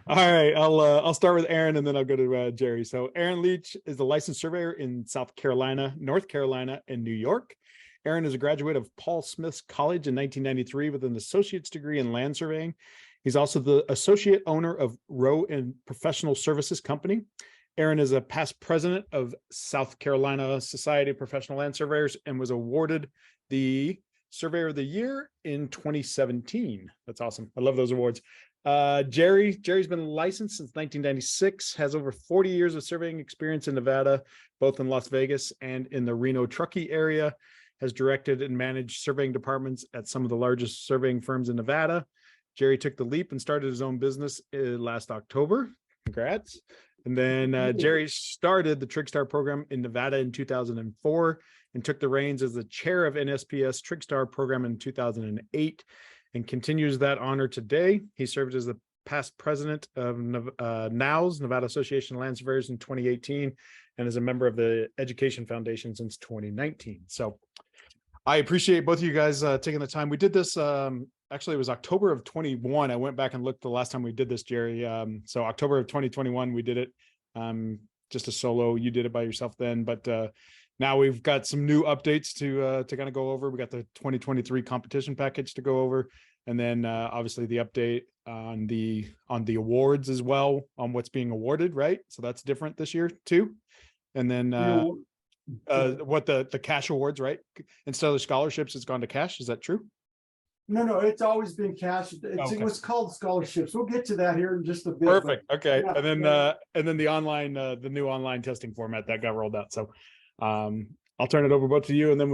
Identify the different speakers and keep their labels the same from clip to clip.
Speaker 1: All right, I'll start with Aaron and then I'll go to Jerry. So Aaron Leach is a licensed surveyor in South Carolina, North Carolina, and New York. Aaron is a graduate of Paul Smith's College in 1993 with an associate's degree in land surveying. He's also the associate owner of Rowe and Professional Services Company. Aaron is a past president of South Carolina Society of Professional Land Surveyors and was awarded the Surveyor of the Year in 2017. That's awesome. I love those awards. Jerry's been licensed since 1996, has over 40 years of surveying experience in Nevada, both in Las Vegas and in the Reno Truckee area, has directed and managed surveying departments at some of the largest surveying firms in Nevada. Jerry took the leap and started his own business last October. Congrats. And then Jerry started the TrigStar program in Nevada in 2004 and took the reins as the chair of NSPS TrigStar program in 2008 and continues that honor today. He served as the past president of NOWS, Nevada Association of Land Surveyors, in 2018, and is a member of the Education Foundation since 2019. So I appreciate both of you guys taking the time. We did this, actually it was October of 21. I went back and looked the last time we did this, Jerry. So October of 2021, we did it, just a solo. You did it by yourself then, but now we've got some new updates to kind of go over. We got the 2023 competition package to go over, and then obviously the update on the awards as well, on what's being awarded, right? So that's different this year too. And then what the cash awards, right? Instead of the scholarships, it's gone to cash. Is that true?
Speaker 2: No, it's always been cash.
Speaker 1: Okay.
Speaker 2: It was called scholarships. We'll get to that here in just a bit.
Speaker 1: Perfect. Okay.
Speaker 2: Yeah,
Speaker 1: and then the online, the new online testing format that got rolled out. So I'll turn it over both to you, and then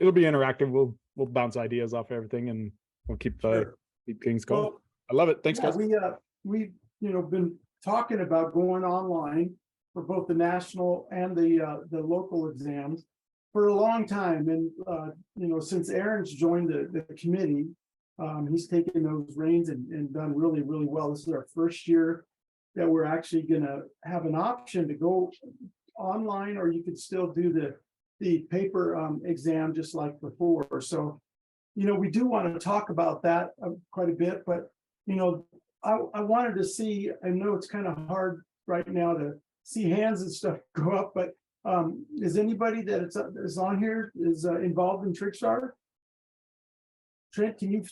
Speaker 1: it'll be interactive. We'll bounce ideas off everything, and we'll keep things going. Well, I love it. Thanks, guys.
Speaker 2: We've been talking about going online for both the national and the local exams for a long time, and since Aaron's joined the committee, he's taken those reins and done really, really well. This is our first year that we're actually going to have an option to go online, or you could still do the paper exam just like before. So we do want to talk about that quite a bit, but I wanted to see, I know it's kind of hard right now to see hands and stuff go up, but is anybody that is on here is involved in TrigStar? Trent, can you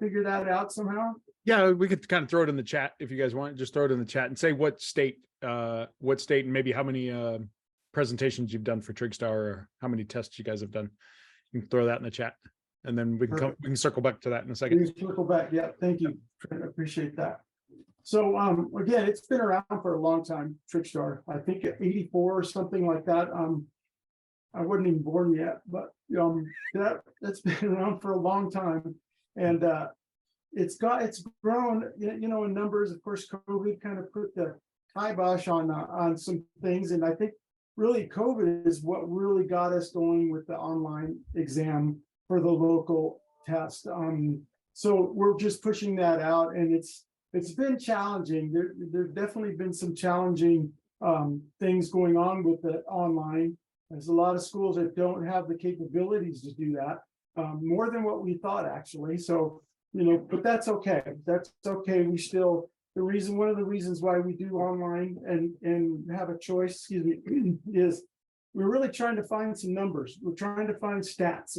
Speaker 2: figure that out somehow?
Speaker 1: Yeah, we could kind of throw it in the chat if you guys want. Just throw it in the chat and say what state, and maybe how many presentations you've done for TrigStar, or how many tests you guys have done. You can throw that in the chat, and then we can circle back to that in a second.
Speaker 2: We can circle back. Yeah, thank you, Trent. I appreciate that. So again, it's been around for a long time, TrigStar. I think at 84 or something like that. I wasn't even born yet, but that's been around for a long time, and it's grown, in numbers. Of course, COVID kind of put the kibosh on some things, and I think really COVID is what really got us going with the online exam for the local test. So we're just pushing that out, and it's been challenging. There's definitely been some challenging things going on with the online. There's a lot of schools that don't have the capabilities to do that, more than what we thought, actually. So, but that's okay. That's okay. We still, one of the reasons why we do online and have a choice, is we're really trying to find some numbers. We're trying to find stats.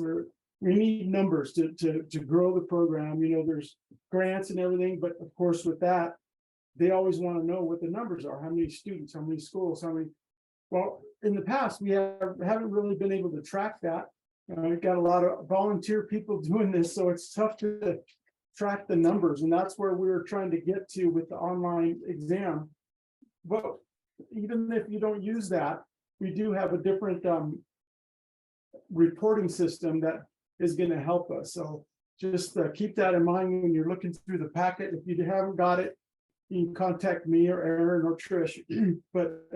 Speaker 2: We need numbers to grow the program. There's grants and everything, but of course with that, they always want to know what the numbers are. How many students, how many schools, how many. Well, in the past, we haven't really been able to track that. We've got a lot of volunteer people doing this, so it's tough to track the numbers, and that's where we're trying to get to with the online exam. But even if you don't use that, we do have a different reporting system that is going to help us. So just keep that in mind when you're looking through the packet. If you haven't got it, you can contact me or Aaron or Trish. But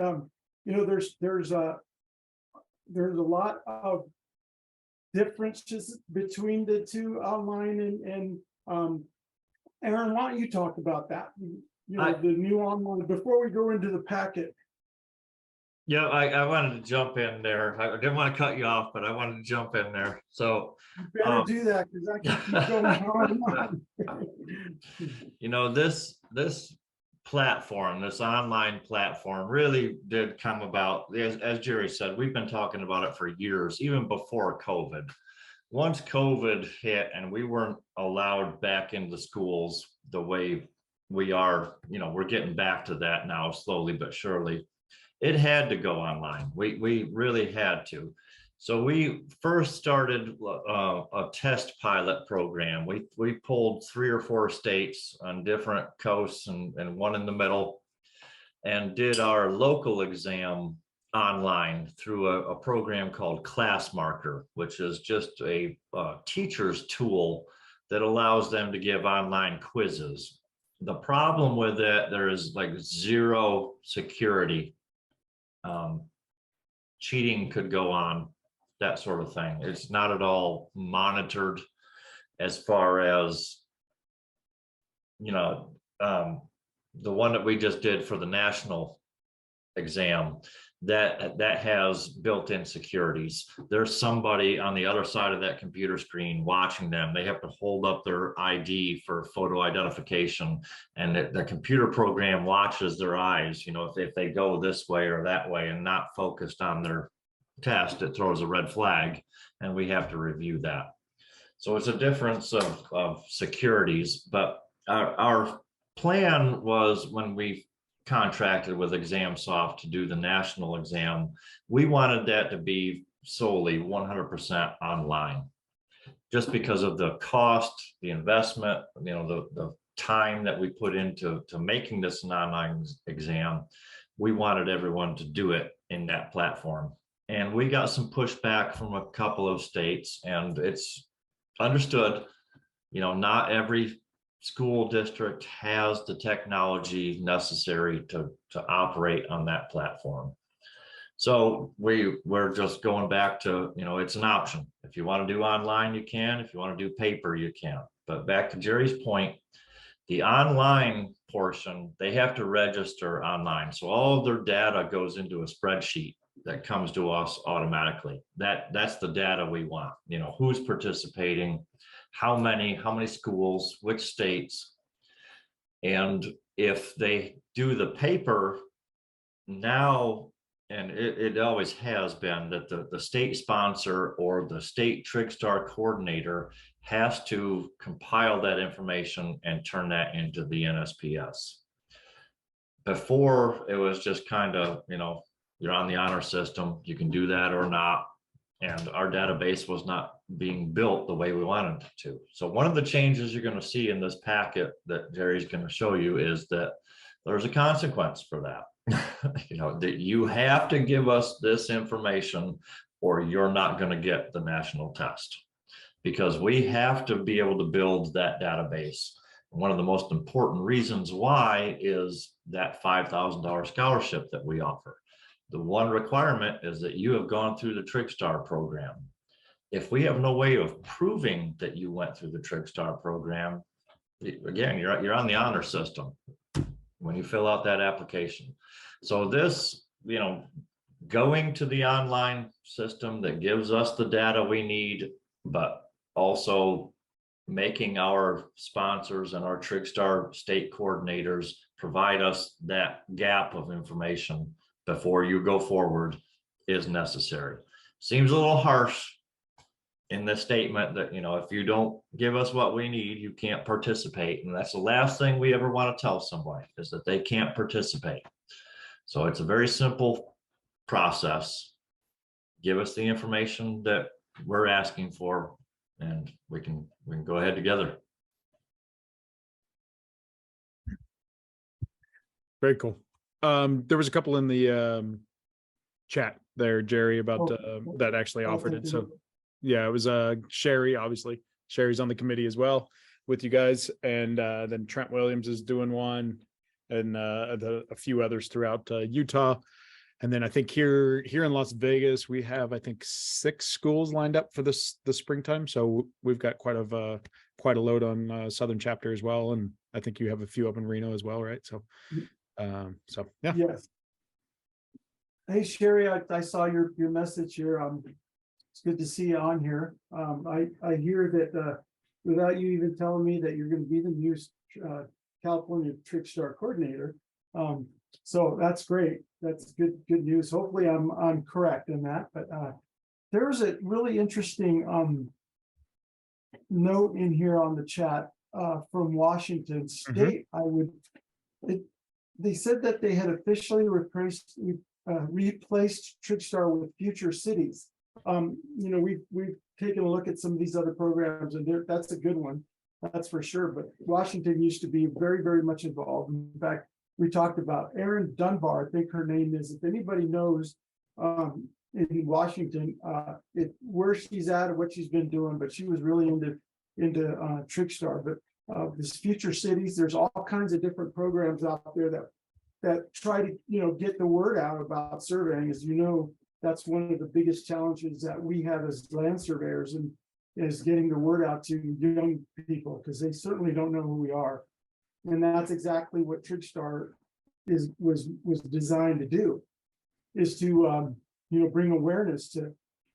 Speaker 2: there's a lot of differences between the two, online and Aaron, why don't you talk about that? The new online, before we go into the packet.
Speaker 3: Yeah, I wanted to jump in there. I didn't want to cut you off, but I wanted to jump in there. So
Speaker 2: you better do that, because I can keep going on.
Speaker 3: This platform, this online platform really did come about, as Jerry said, we've been talking about it for years, even before COVID. Once COVID hit and we weren't allowed back into schools the way we are, we're getting back to that now slowly but surely. It had to go online. We really had to. So we first started a test pilot program. We pulled 3 or 4 states on different coasts and one in the middle, and did our local exam online through a program called Class Marker, which is just a teacher's tool that allows them to give online quizzes. The problem with it, there is like zero security. Cheating could go on, that sort of thing. It's not at all monitored as far as, the one that we just did for the national exam, that has built-in securities. There's somebody on the other side of that computer screen watching them. They have to hold up their ID for photo identification, and the computer program watches their eyes. If they go this way or that way and not focused on their test, it throws a red flag, and we have to review that. So it's a difference of securities, but our plan was, when we contracted with ExamSoft to do the national exam, we wanted that to be solely 100% online, just because of the cost, the investment, the time that we put into making this an online exam. We wanted everyone to do it in that platform, and we got some pushback from a couple of states, and it's understood. Not every school district has the technology necessary to operate on that platform. So we're just going back to, it's an option. If you want to do online, you can. If you want to do paper, you can. But back to Jerry's point, the online portion, they have to register online. So all of their data goes into a spreadsheet that comes to us automatically. That's the data we want. Who's participating, how many schools, which states. And if they do the paper now, and it always has been, that the state sponsor or the state TrigStar coordinator has to compile that information and turn that into the NSPS. Before, it was just kind of, you're on the honor system, you can do that or not. And our database was not being built the way we wanted it to. So one of the changes you're going to see in this packet that Jerry's going to show you is that there's a consequence for that. That you have to give us this information or you're not going to get the national test, because we have to be able to build that database. One of the most important reasons why is that $5,000 scholarship that we offer. The one requirement is that you have gone through the TrigStar program. If we have no way of proving that you went through the TrigStar program, again, you're on the honor system when you fill out that application. So this, going to the online system that gives us the data we need, but also making our sponsors and our TrigStar state coordinators provide us that gap of information before you go forward, is necessary. Seems a little harsh in this statement that, if you don't give us what we need, you can't participate. And that's the last thing we ever want to tell somebody, is that they can't participate. So it's a very simple process. Give us the information that we're asking for, and we can go ahead together.
Speaker 1: Very cool. There was a couple in the chat there, Jerry, about that actually offered it. So yeah, it was Sherry, obviously. Sherry's on the committee as well with you guys. And then Trent Williams is doing one, and a few others throughout Utah. And then I think here in Las Vegas, we have, I think, 6 schools lined up for the springtime. So we've got quite a load on Southern chapter as well. And I think you have a few up in Reno as well, right? So yeah.
Speaker 2: Yes. Hey, Sherry, I saw your message here. It's good to see you on here. I hear that without you even telling me that you're going to be the new California TrigStar coordinator. So that's great. That's good news. Hopefully I'm correct in that. But there's a really interesting note in here on the chat from Washington State. They said that they had officially replaced TrigStar with future cities. We've taken a look at some of these other programs, and that's a good one, that's for sure. But Washington used to be very, very much involved. In fact, we talked about Erin Dunbar, I think her name is. If anybody knows in Washington, where she's at or what she's been doing, but she was really into TrigStar. But this future cities, there's all kinds of different programs out there that try to get the word out about surveying. As you know, that's one of the biggest challenges that we have as land surveyors, and is getting the word out to young people, because they certainly don't know who we are. And that's exactly what TrigStar was designed to do, is to bring awareness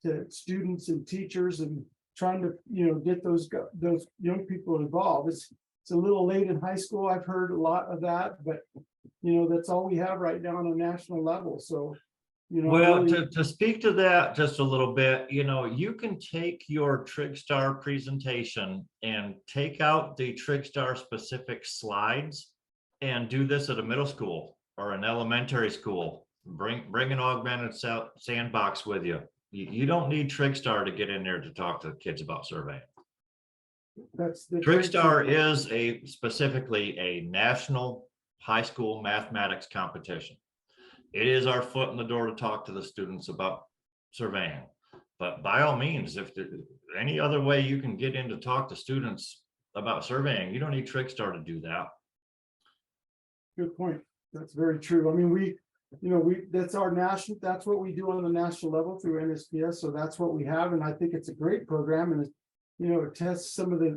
Speaker 2: to students and teachers, and trying to get those young people involved. It's a little late in high school. I've heard a lot of that, but that's all we have right now on a national level. So
Speaker 3: well,
Speaker 2: really,
Speaker 3: to speak to that just a little bit, you can take your TrigStar presentation and take out the TrigStar specific slides and do this at a middle school or an elementary school. Bring an augmented sandbox with you. You don't need TrigStar to get in there to talk to kids about surveying. TrigStar is specifically a national high school mathematics competition. It is our foot in the door to talk to the students about surveying. But by all means, if there's any other way you can get in to talk to students about surveying, you don't need TrigStar to do that.
Speaker 2: Good point. That's very true. I mean, that's our national, that's what we do on the national level through NSPS. So that's what we have. And I think it's a great program. And it tests some of a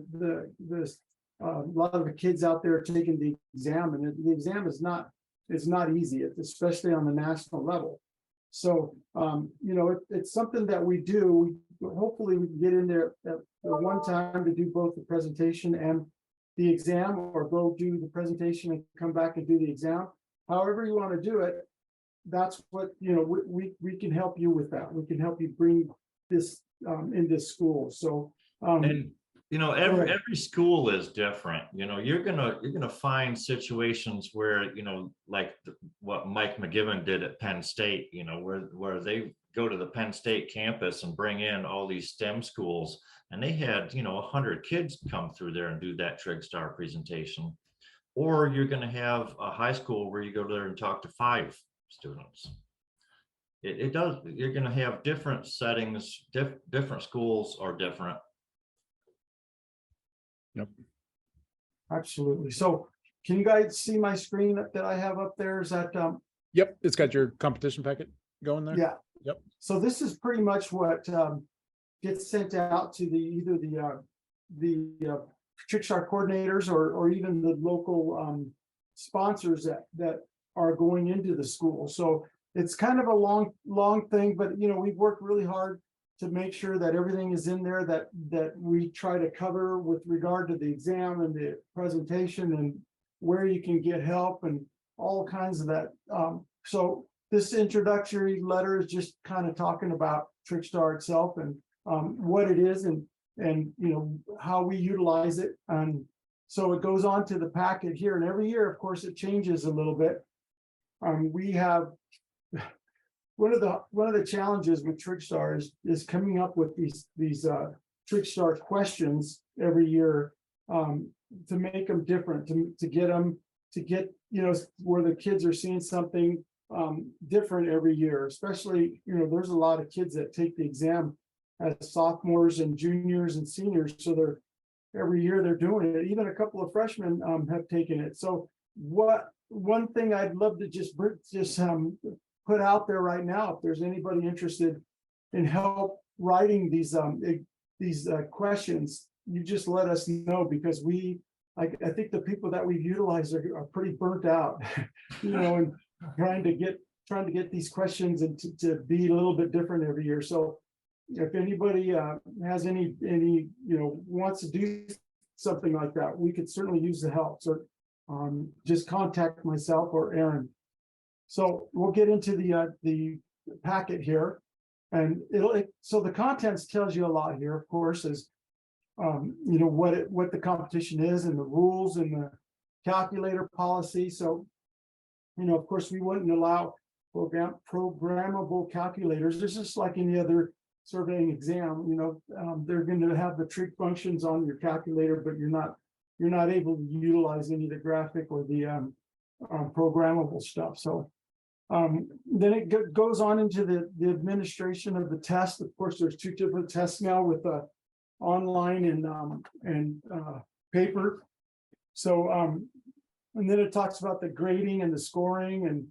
Speaker 2: lot of the kids out there taking the exam, and the exam is not easy, especially on the national level. So, it's something that we do. Hopefully we can get in there at one time to do both the presentation and the exam, or go do the presentation and come back and do the exam. However you want to do it, that's what, we can help you with that. We can help you bring this into school. So,
Speaker 3: every school is different. You're gonna find situations where, like what Mike McGivern did at Penn State, where they go to the Penn State campus and bring in all these STEM schools, and they had 100 kids come through there and do that TrigStar presentation. Or you're going to have a high school where you go there and talk to 5 students. It does. You're going to have different settings. Different schools are different.
Speaker 1: Yep.
Speaker 2: Absolutely. So can you guys see my screen that I have up there? Is that
Speaker 1: Yep, it's got your competition packet going there.
Speaker 2: Yeah.
Speaker 1: Yep.
Speaker 2: So this is pretty much what gets sent out to either the TrigStar coordinators or even the local sponsors that are going into the school. So it's kind of a long thing, but we've worked really hard to make sure that everything is in there that we try to cover with regard to the exam and the presentation, and where you can get help and all kinds of that. So this introductory letter is just kind of talking about TrigStar itself and what it is and how we utilize it. And so it goes on to the packet here, and every year, of course, it changes a little bit. We have one of the challenges with TrigStar is coming up with these TrigStar questions every year to make them different, to get where the kids are seeing something different every year. Especially, there's a lot of kids that take the exam as sophomores and juniors and seniors, so every year they're doing it. Even a couple of freshmen have taken it. So one thing I'd love to just put out there right now, if there's anybody interested in help writing these questions, you just let us know, because I think the people that we've utilized are pretty burnt out, and trying to get these questions and to be a little bit different every year. So if anybody has any wants to do something like that, we could certainly use the help. So just contact myself or Aaron. So we'll get into the packet here, and so the contents tells you a lot here, of course, is you know, what the competition is and the rules and the calculator policy. So, you know, of course, we wouldn't allow programmable calculators. It's just like any other surveying exam. You know, they're going to have the trig functions on your calculator, but you're not able to utilize any of the graphic or the programmable stuff. So then it goes on into the administration of the test. Of course, there's two different tests now with online and paper. So and then it talks about the grading and the scoring, and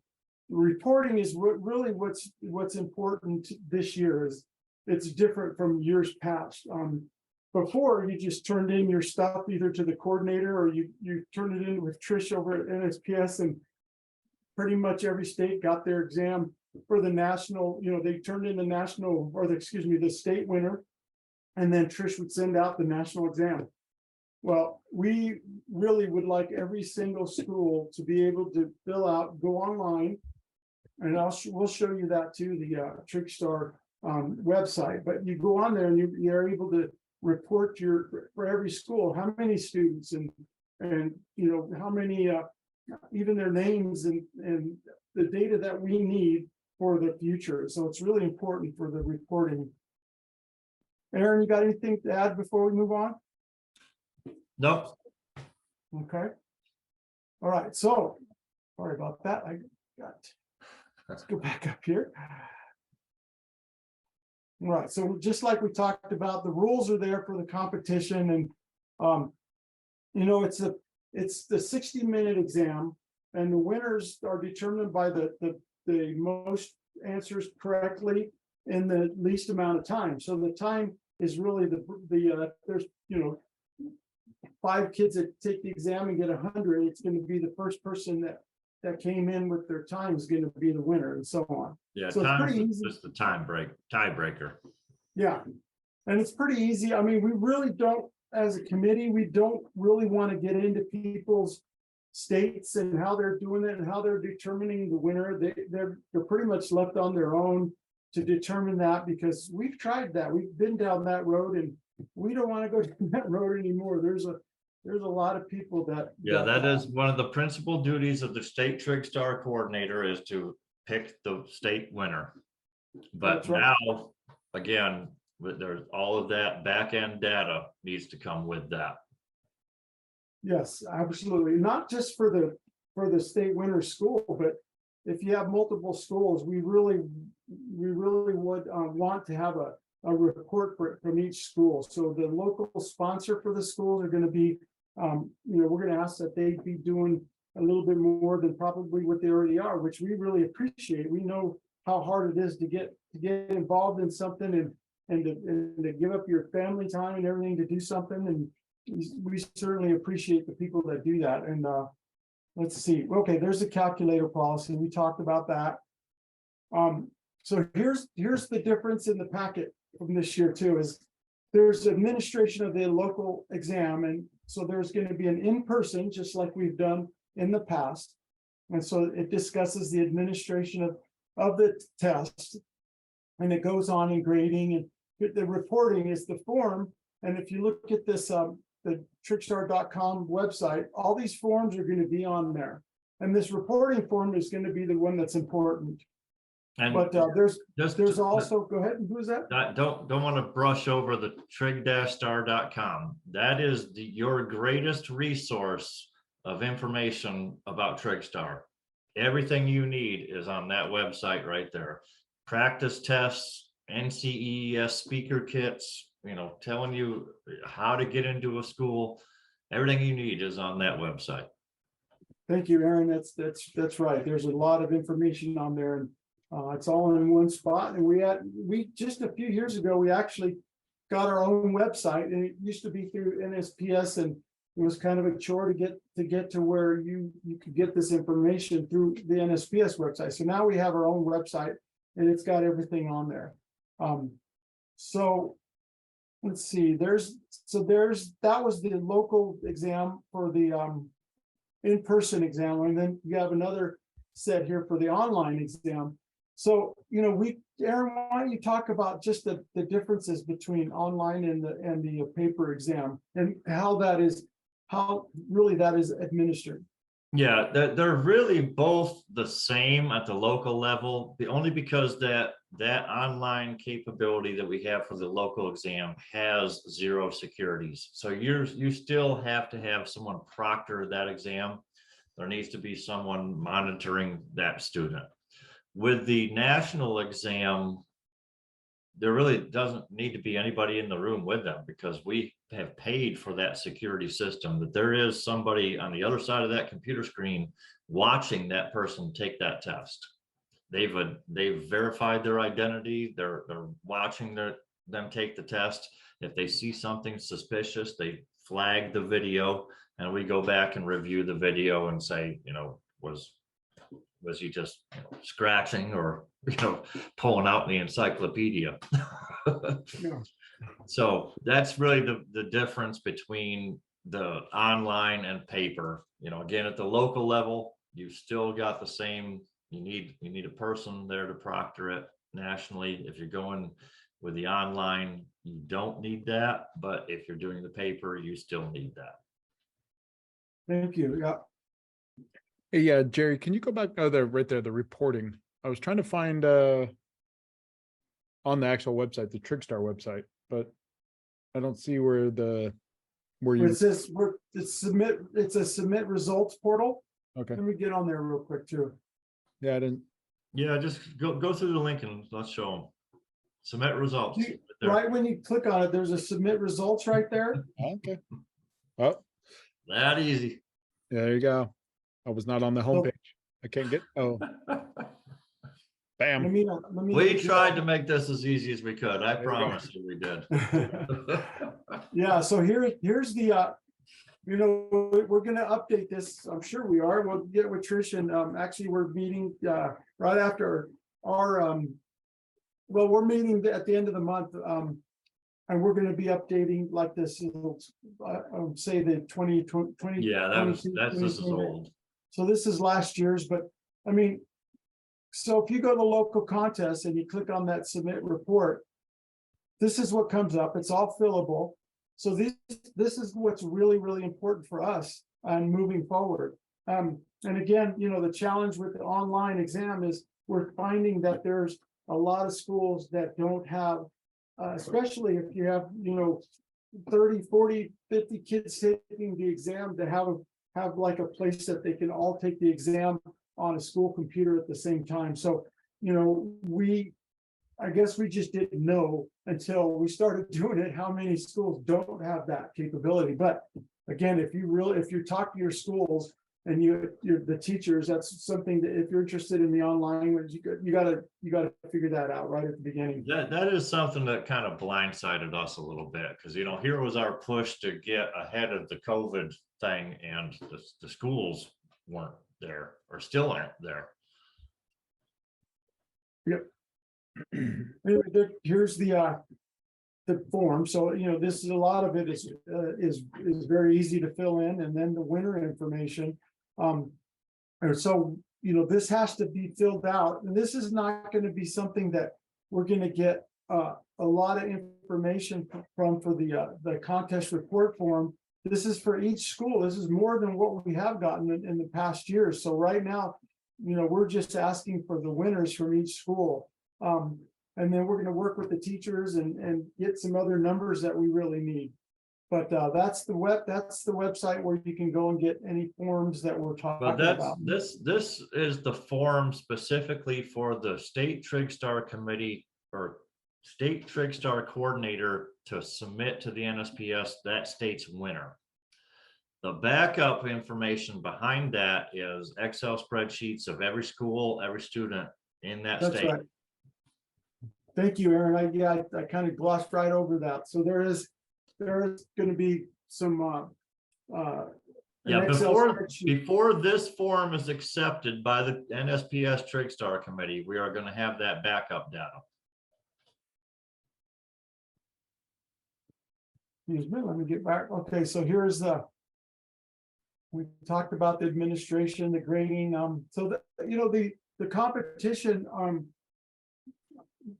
Speaker 2: reporting is really what's important this year. Is it's different from years past. Before, you just turned in your stuff either to the coordinator or you turned it in with Trish over at NSPS, and pretty much every state got their exam for the national. You know, they turned in the national, or the state winner, and then Trish would send out the national exam. Well, we really would like every single school to be able to fill out, go online, and we'll show you that too, the TrigStar website. But you go on there and you're able to report for every school how many students and you know how many even their names and the data that we need for the future. So it's really important for the reporting. Aaron, you got anything to add before we move on?
Speaker 3: Nope.
Speaker 2: Okay. All right. So sorry about that. Let's go back up here. All right. So just like we talked about, the rules are there for the competition, and you know, it's the 60-minute exam, and the winners are determined by the most answers correctly in the least amount of time. So the time is really there's, you know, 5 kids that take the exam and get 100. It's going to be the first person that came in with their time is going to be the winner, and so on.
Speaker 3: Yeah,
Speaker 2: so
Speaker 3: time is just the tiebreaker.
Speaker 2: Yeah, and it's pretty easy. I mean, we really don't, as a committee, we don't really want to get into people's states and how they're doing it and how they're determining the winner. They're pretty much left on their own to determine that, because we've tried that. We've been down that road, and we don't want to go down that road anymore. There's a lot of people that.
Speaker 3: Yeah, that is one of the principal duties of the state TrigStar coordinator, is to pick the state winner. But right. Now, again, there's all of that back end data needs to come with that.
Speaker 2: Yes, absolutely. Not just for the state winner school, but if you have multiple schools, we really would want to have a report from each school. So the local sponsor for the schools are going to be, you know, we're going to ask that they be doing a little bit more than probably what they already are, which we really appreciate. We know how hard it is to get involved in something and to give up your family time and everything to do something. And we certainly appreciate the people that do that. And let's see. Okay, there's a calculator policy. We talked about that. So here's the difference in the packet from this year too, is there's administration of the local exam. And so there's going to be an in-person, just like we've done in the past. And so it discusses the administration of the test, and it goes on in grading, and the reporting is the form. And if you look at this, the TrigStar.com website, all these forms are going to be on there. And this reporting form is going to be the one that's important. And but there's also, go ahead, and who's that?
Speaker 3: Don't want to brush over the Trig-Star.com. That is your greatest resource of information about TrigStar. Everything you need is on that website right there. Practice tests, NCEES speaker kits, you know, telling you how to get into a school. Everything you need is on that website.
Speaker 2: Thank you, Aaron. That's right. There's a lot of information on there, and it's all in one spot. And we just a few years ago, we actually got our own website, and it used to be through NSPS, and it was kind of a chore to get to where you could get this information through the NSPS website. So now we have our own website, and it's got everything on there. So let's see. That was the local exam for the in-person exam, and then you have another set here for the online exam. So, Aaron, why don't you talk about just the differences between online and the paper exam, and how really that is administered?
Speaker 3: Yeah, they're really both the same at the local level. Only because that online capability that we have for the local exam has 0 securities. So you still have to have someone proctor that exam. There needs to be someone monitoring that student. With the national exam, there really doesn't need to be anybody in the room with them, because we have paid for that security system, that there is somebody on the other side of that computer screen watching that person take that test. They've verified their identity. They're watching them take the test. If they see something suspicious, they flag the video, and we go back and review the video and say, was he just scratching or pulling out the encyclopedia?
Speaker 2: Yeah.
Speaker 3: So that's really the difference between the online and paper. Again, at the local level, you still got the same. You need a person there to proctor it. Nationally, if you're going with the online, you don't need that, but if you're doing the paper, you still need that.
Speaker 2: Thank you. Yeah.
Speaker 1: Hey, yeah, Jerry, can you go back? Oh, there, right there, the reporting. I was trying to find on the actual website, the TrigStar website, but I don't see where you.
Speaker 2: It says it's a submit results portal.
Speaker 1: Okay.
Speaker 2: Let me get on there real quick too.
Speaker 1: Yeah, I didn't.
Speaker 3: Yeah, just go through the link and let's show them. Submit results.
Speaker 2: Right when you click on it, there's a submit results right there.
Speaker 1: Okay. Oh,
Speaker 3: That easy.
Speaker 1: yeah, there you go. I was not on the homepage. I can't get. Oh, bam.
Speaker 3: We tried to make this as easy as we could. I promise you we did.
Speaker 2: Yeah, so here's the we're going to update this. I'm sure we are. We'll get with Trish, and actually we're meeting right after our we're meeting at the end of the month, and we're going to be updating like this. Say the 2020.
Speaker 3: Yeah, this is old.
Speaker 2: So this is last year's, but I mean, so if you go to the local contest and you click on that submit report, this is what comes up. It's all fillable. So this is what's really, really important for us and moving forward. And again, the challenge with the online exam is we're finding that there's a lot of schools that don't have, especially if you have, 30, 40, 50 kids taking the exam, to have like a place that they can all take the exam on a school computer at the same time. So, I guess we just didn't know until we started doing it how many schools don't have that capability. But again, if you talk to your schools and you're the teachers, that's something that if you're interested in the online, you got to figure that out right at the beginning.
Speaker 3: That is something that kind of blindsided us a little bit, because here was our push to get ahead of the COVID thing, and the schools weren't there, or still aren't there.
Speaker 2: Yep. Anyway, here's the form. So this is a lot of it is very easy to fill in, and then the winner information. And so this has to be filled out, and this is not going to be something that we're going to get a lot of information from for the contest report form. This is for each school. This is more than what we have gotten in the past years. So right now, we're just asking for the winners from each school. And then we're going to work with the teachers and get some other numbers that we really need. But that's the website where you can go and get any forms that we're talking about.
Speaker 3: This is the form specifically for the state TrigStar committee or state TrigStar coordinator to submit to the NSPS that state's winner. The backup information behind that is Excel spreadsheets of every school, every student in that state.
Speaker 2: Right. Thank you, Aaron. I kind of glossed right over that. So there is going to be some
Speaker 3: before this form is accepted by the NSPS TrigStar committee, we are going to have that backup data.
Speaker 2: Excuse me, let me get back. Okay, so here's the We talked about the administration, the grading, so that, the competition,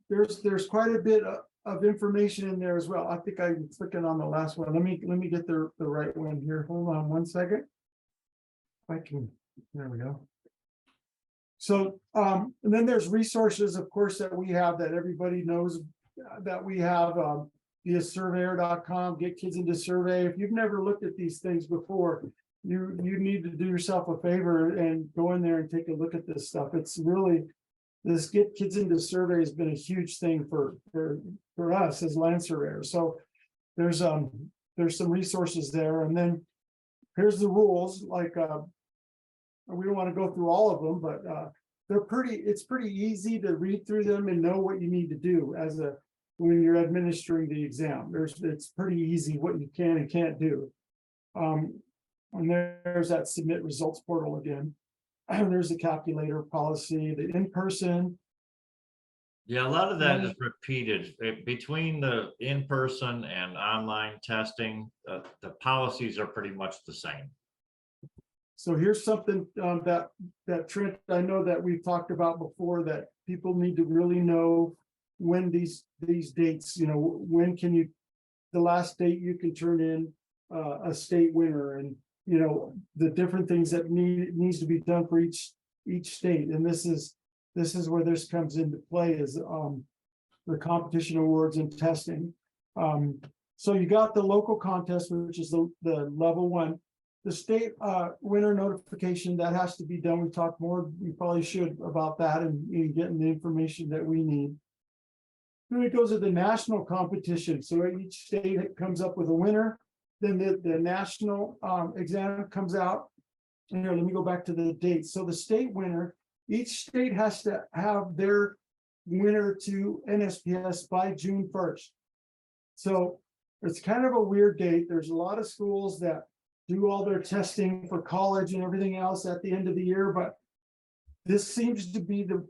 Speaker 2: there's quite a bit of information in there as well. I think I'm clicking on the last one. Let me get the right one here. Hold on one second. If I can, there we go. So, and then there's resources, of course, that we have that everybody knows that we have, via surveyor.com, get kids into survey. If you've never looked at these things before, you need to do yourself a favor and go in there and take a look at this stuff. It's really, this get kids into survey has been a huge thing for us as land surveyors. So there's some resources there, and then here's the rules. Like, we don't want to go through all of them, but it's pretty easy to read through them and know what you need to do when you're administering the exam. It's pretty easy what you can and can't do. And there's that submit results portal again. There's the calculator policy, the in-person.
Speaker 3: Yeah, a lot of that is repeated between the in-person and online testing. The policies are pretty much the same.
Speaker 2: So here's something that Trent, I know that we've talked about before, that people need to really know when these dates, when can you, the last date you can turn in a state winner, and the different things that needs to be done for each state. And this is where this comes into play, is the competition awards and testing. So you got the local contest, which is the level 1. The state winner notification, that has to be done. We talked more, we probably should, about that, and getting the information that we need. Then it goes to the national competition. So each state comes up with a winner. Then the national exam comes out. And here, let me go back to the dates. So the state winner, each state has to have their winner to NSPS by June 1st. So it's kind of a weird date. There's a lot of schools that do all their testing for college and everything else at the end of the year, but this seems to be the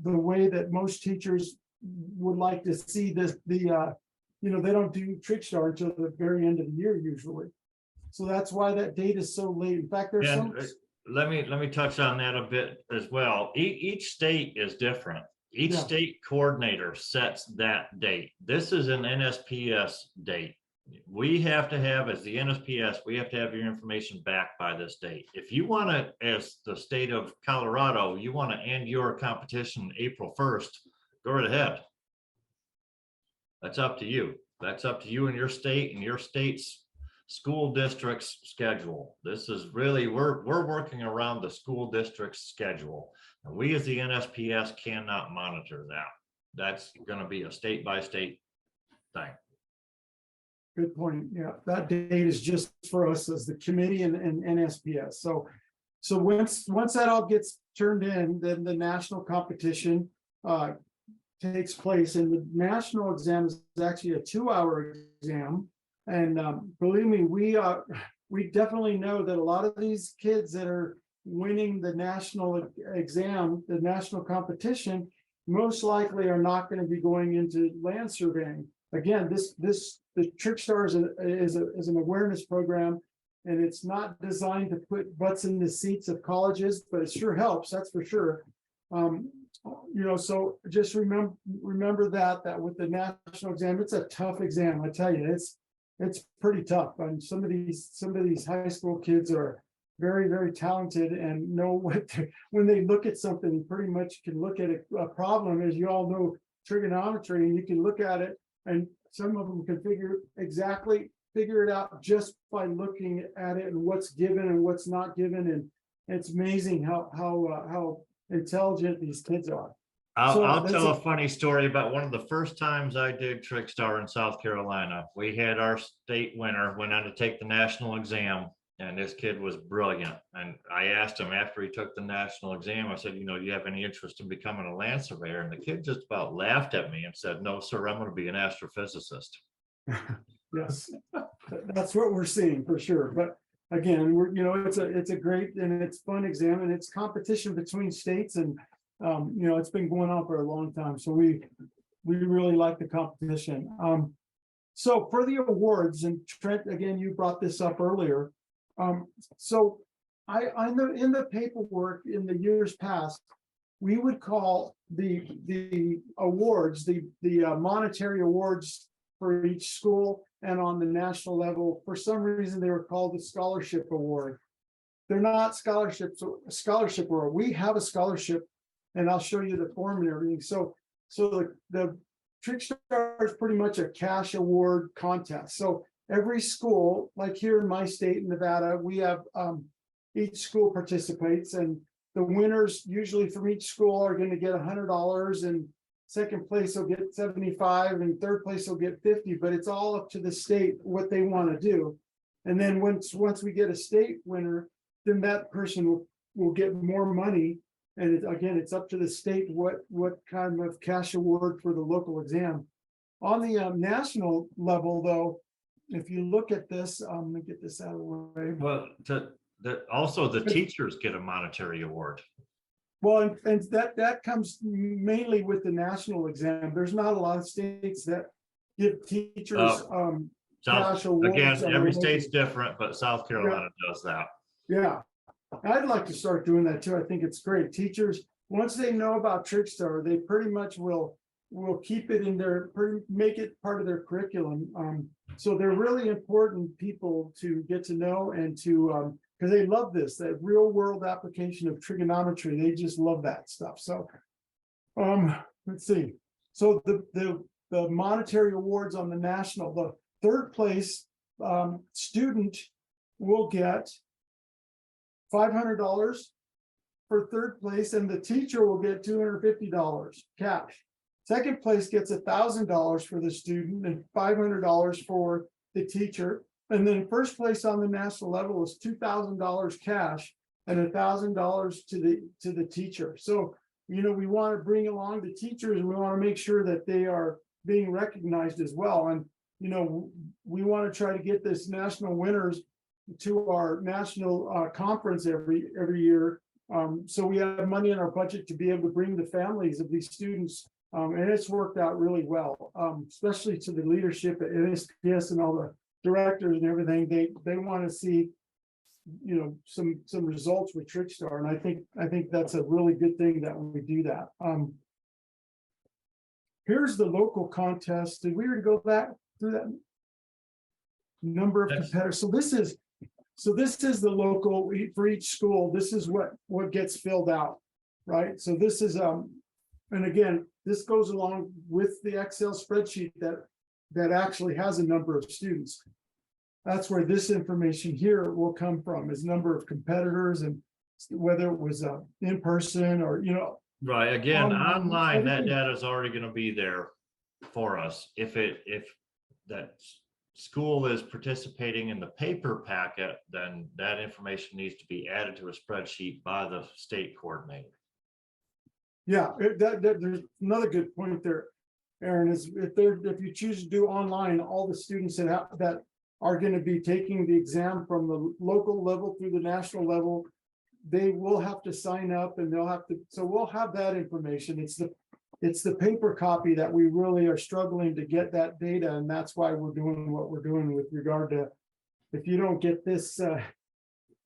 Speaker 2: way that most teachers would like to see this. They don't do Trig-Star until the very end of the year usually. So that's why that date is so late. In fact, there's
Speaker 3: let me touch on that a bit as well. Each state is different. Each state coordinator sets that date. This is an NSPS date. We have to have, as the NSPS, we have to have your information back by this date. If you want to, as the state of Colorado, you want to end your competition April 1st, go right ahead. That's up to you. That's up to you and your state and your state's school district's schedule. This is really, we're working around the school district's schedule. And we as the NSPS cannot monitor that. That's going to be a state by state thing.
Speaker 2: Good point. Yeah, that date is just for us as the committee and NSPS. So once that all gets turned in, then the national competition takes place, and the national exam is actually a 2-hour exam. And believe me, we definitely know that a lot of these kids that are winning the national exam, the national competition, most likely are not going to be going into land surveying. Again, the TrigStar is an awareness program, and it's not designed to put butts in the seats of colleges, but it sure helps, that's for sure. So just remember that with the national exam, it's a tough exam. I tell you, it's pretty tough. And some of these high school kids are very, very talented and know when they look at something, pretty much can look at a problem, as you all know, trigonometry, and you can look at it, and some of them can figure it out just by looking at it and what's given and what's not given. And it's amazing how intelligent these kids are.
Speaker 3: I'll tell a funny story about one of the first times I did Trig-Star in South Carolina. We had our state winner went on to take the national exam, and this kid was brilliant. And I asked him after he took the national exam, I said, do you have any interest in becoming a land surveyor? And the kid just about laughed at me and said, no, sir, I'm going to be an astrophysicist.
Speaker 2: Yes, that's what we're seeing for sure. But again, it's a great and it's fun exam, and it's competition between states, and it's been going on for a long time. So we really like the competition. So for the awards, and Trent, again, you brought this up earlier. So I know in the paperwork in the years past, we would call the awards, the monetary awards for each school and on the national level, for some reason, they were called the scholarship award. They're not scholarships, a scholarship award. We have a scholarship, and I'll show you the form and everything. So the TrigStar is pretty much a cash award contest. So every school, like here in my state in Nevada, we have each school participates, and the winners usually from each school are going to get $100, and second place will get 75, and third place will get 50. But it's all up to the state what they want to do. And then once we get a state winner, then that person will get more money. And again, it's up to the state what kind of cash award for the local exam. On the national level, though, if you look at this, let me get this out of the way.
Speaker 3: Well, also the teachers get a monetary award.
Speaker 2: Well, and that comes mainly with the national exam. There's not a lot of states that give teachers cash awards.
Speaker 3: Again, every state's different, but South Carolina does that.
Speaker 2: Yeah, I'd like to start doing that too. I think it's great. Teachers, once they know about TrigStar, they pretty much will keep it in their, make it part of their curriculum. So they're really important people to get to know, and to because they love this, that real world application of trigonometry. They just love that stuff. So let's see. So the monetary awards on the national, the third place student will get $500 for third place, and the teacher will get $250 cash. Second place gets $1,000 for the student and $500 for the teacher. And then first place on the national level is $2,000 cash and $1,000 to the teacher. So, we want to bring along the teachers, and we want to make sure that they are being recognized as well. And, we want to try to get this national winners to our national conference every year. So we have money in our budget to be able to bring the families of these students. And it's worked out really well, especially to the leadership at NSPS and all the directors and everything. They want to see, some results with TrigStar, and I think that's a really good thing that we do that. Here's the local contest. Did we already go back through that? Number of competitors. So this is the local for each school. This is what gets filled out, right? So this is and again, this goes along with the Excel spreadsheet that actually has a number of students. That's where this information here will come from, is number of competitors and whether it was in person or
Speaker 3: Right. Again, online, that data is already going to be there for us. If that school is participating in the paper packet, then that information needs to be added to a spreadsheet by the state coordinator.
Speaker 2: Yeah, there's another good point there, Aaron, is if you choose to do online, all the students that are going to be taking the exam from the local level through the national level, they will have to sign up, and they'll have to. So we'll have that information. It's the paper copy that we really are struggling to get that data, and that's why we're doing what we're doing with regard to, if you don't get this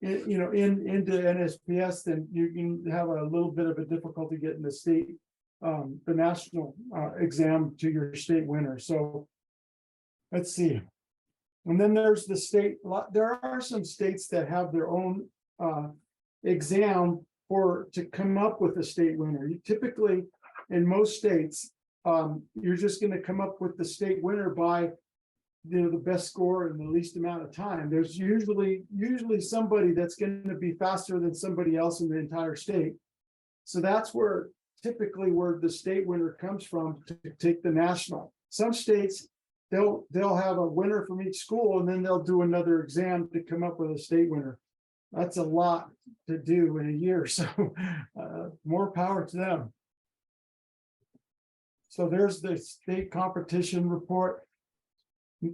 Speaker 2: into NSPS, then you can have a little bit of a difficulty getting the state the national exam to your state winner. So let's see. And then there's the state. There are some states that have their own exam to come up with a state winner. You typically, in most states, you're just going to come up with the state winner by the best score in the least amount of time. There's usually somebody that's going to be faster than somebody else in the entire state. So that's typically where the state winner comes from to take the national. Some states, they'll have a winner from each school, and then they'll do another exam to come up with a state winner. That's a lot to do in a year, so more power to them. So there's the state competition report.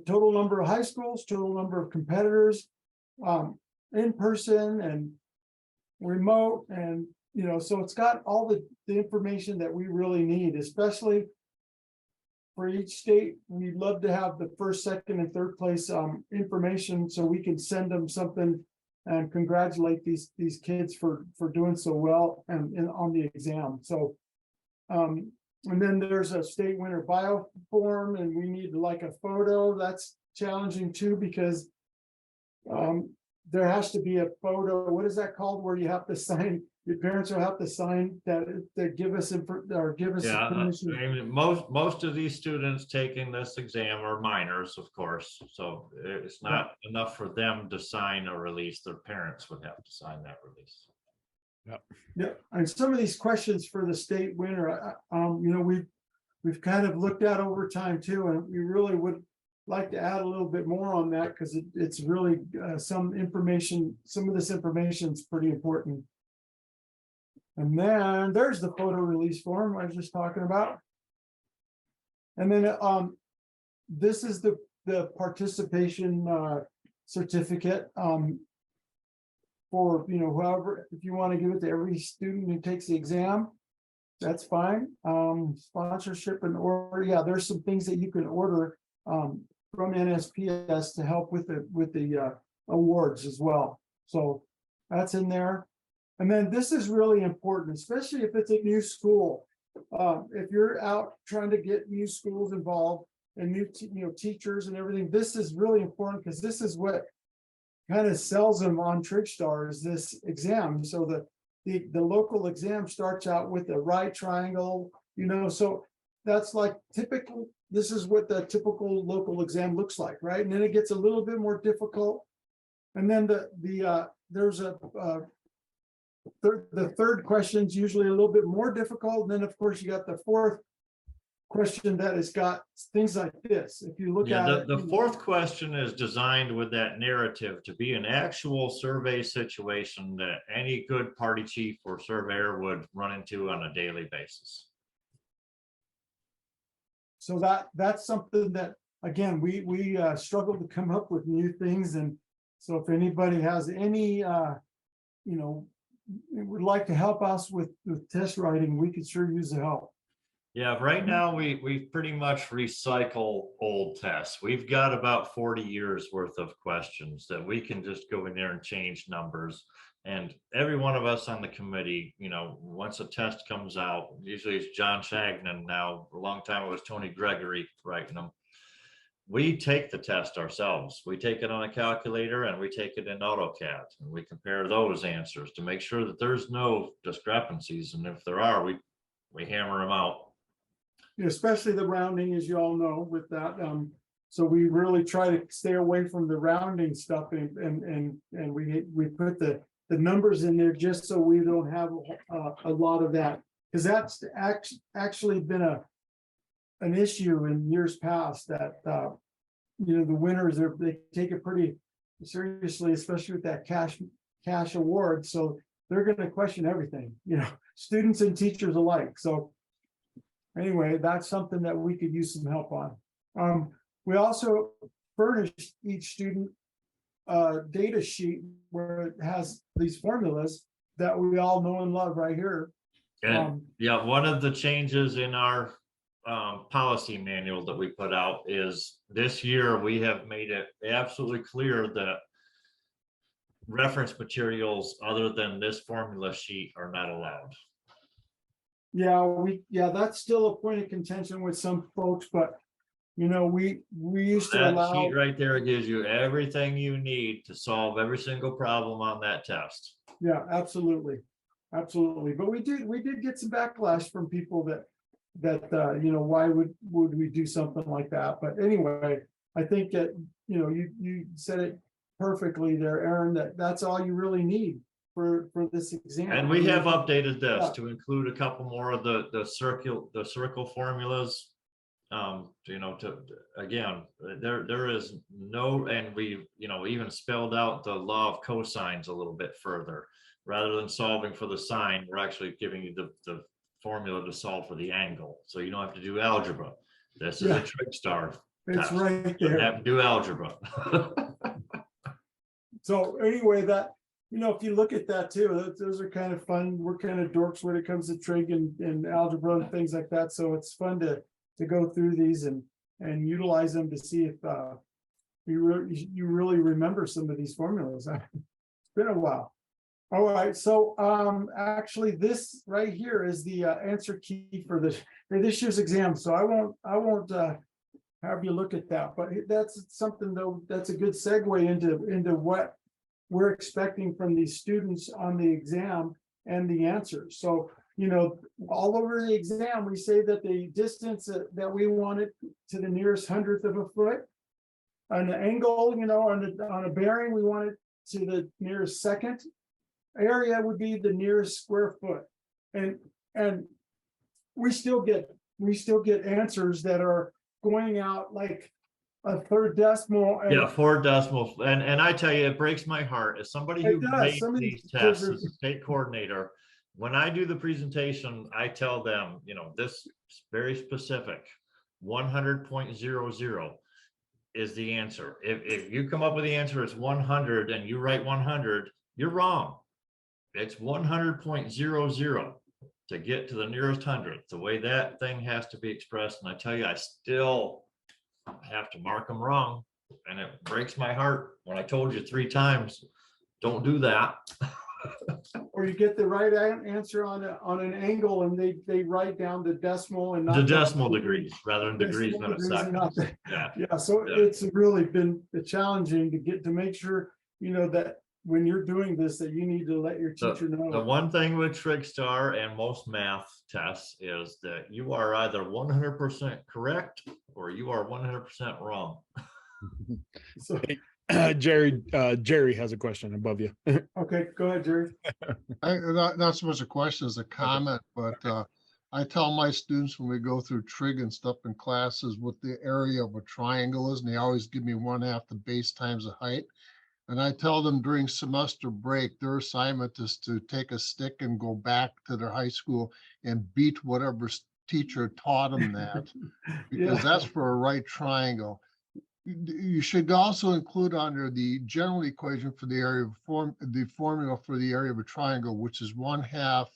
Speaker 2: Total number of high schools, total number of competitors, in person and remote, and so it's got all the information that we really need, especially for each state. We'd love to have the first, second, and third place information, so we can send them something and congratulate these kids for doing so well and on the exam. So and then there's a state winner bio form, and we need like a photo. That's challenging too, because there has to be a photo. What is that called? Where you have to sign, your parents will have to sign that give us or give us
Speaker 3: Yeah,
Speaker 2: permission.
Speaker 3: I mean, most of these students taking this exam are minors, of course, so it's not enough for them to sign a release. Their parents would have to sign that release.
Speaker 2: Yeah, and some of these questions for the state winner, you know, we've kind of looked at over time too, and we really would like to add a little bit more on that, because it's really some of this information is pretty important. And then there's the photo release form I was just talking about. And then this is the participation certificate for, you know, whoever, if you want to give it to every student who takes the exam, that's fine. Sponsorship and order, yeah, there's some things that you can order from NSPS to help with the awards as well. So that's in there. And then this is really important, especially if it's a new school. If you're out trying to get new schools involved and new teachers and everything, this is really important, because this is what kind of sells them on TrigStar, is this exam. So the local exam starts out with a right triangle, you know, so that's like typical. This is what the typical local exam looks like, right? And then it gets a little bit more difficult. And then there's the third question is usually a little bit more difficult. And then of course you got the fourth question that has got things like this. If you look at it,
Speaker 3: the fourth question is designed with that narrative to be an actual survey situation that any good party chief or surveyor would run into on a daily basis.
Speaker 2: So that's something that, again, we struggle to come up with new things. And so if anybody has any, you know, would like to help us with test writing, we could sure use the help.
Speaker 3: Yeah, right now we pretty much recycle old tests. We've got about 40 years worth of questions that we can just go in there and change numbers. And every one of us on the committee, you know, once a test comes out, usually it's John Shagnon now, a long time it was Tony Gregory writing them. We take the test ourselves. We take it on a calculator and we take it in AutoCAD, and we compare those answers to make sure that there's no discrepancies. And if there are, we hammer them out.
Speaker 2: Especially the rounding, as you all know, with that. So we really try to stay away from the rounding stuff, and we put the numbers in there just so we don't have a lot of that, because that's actually been an issue in years past, that you know, the winners they take it pretty seriously, especially with that cash award. So they're going to question everything, you know, students and teachers alike. So anyway, that's something that we could use some help on. We also furnished each student a data sheet where it has these formulas that we all know and love right here.
Speaker 3: And yeah, one of the changes in our policy manual that we put out is this year we have made it absolutely clear that reference materials other than this formula sheet are not allowed.
Speaker 2: Yeah, that's still a point of contention with some folks, but you know, we used to allow.
Speaker 3: That sheet right there gives you everything you need to solve every single problem on that test.
Speaker 2: Yeah, absolutely. But we did get some backlash from people that you know, why would we do something like that? But anyway, I think that, you know, you said it perfectly there, Aaron, that's all you really need for this exam.
Speaker 3: And we have updated this to include a couple more of the circle formulas. You know, again, there is no, and we, you know, even spelled out the law of cosines a little bit further. Rather than solving for the sine, we're actually giving you the formula to solve for the angle, so you don't have to do algebra. This is a TrigStar.
Speaker 2: It's right there.
Speaker 3: You have to do algebra.
Speaker 2: So anyway, that, you know, if you look at that too, those are kind of fun. We're kind of dorks when it comes to trig and algebra and things like that. So it's fun to go through these and utilize them to see if you really remember some of these formulas. been a while. All right, so actually this right here is the answer key for this year's exam. So I won't have you look at that, but that's something though, that's a good segue into what we're expecting from these students on the exam and the answers. So, you know, all over the exam, we say that the distance that we want it to the nearest hundredth of a foot. An angle, you know, on a bearing, we want it to the nearest second. Area would be the nearest square foot. And we still get answers that are going out like a third decimal.
Speaker 3: Yeah, 4 decimals. And I tell you, it breaks my heart as somebody who made these tests as a state coordinator. When I do the presentation, I tell them, you know, this is very specific. 100.00 is the answer. If you come up with the answer, it's 100 and you write 100, you're wrong. It's 100.00 to get to the nearest hundredth, the way that thing has to be expressed. And I tell you, I still have to mark them wrong. And it breaks my heart when I told you 3 times, don't do that.
Speaker 2: Or you get the right answer on an angle and they write down the decimal and not
Speaker 3: The decimal degrees rather than degrees, minutes, seconds.
Speaker 2: Yeah, so it's really been challenging to make sure, you know, that when you're doing this, that you need to let your teacher know.
Speaker 3: The one thing with TrigStar and most math tests is that you are either 100% correct or you are 100% wrong.
Speaker 2: So,
Speaker 1: Jerry has a question above you.
Speaker 2: okay, go ahead, Jerry.
Speaker 4: Not so much a question as a comment, but I tell my students when we go through trig and stuff in classes what the area of a triangle is, and they always give me 1/2 the base times the height. And I tell them during semester break, their assignment is to take a stick and go back to their high school and beat whatever teacher taught them that, because that's for a right triangle. You should also include under the general equation for the area of the formula for the area of a triangle, which is 1/2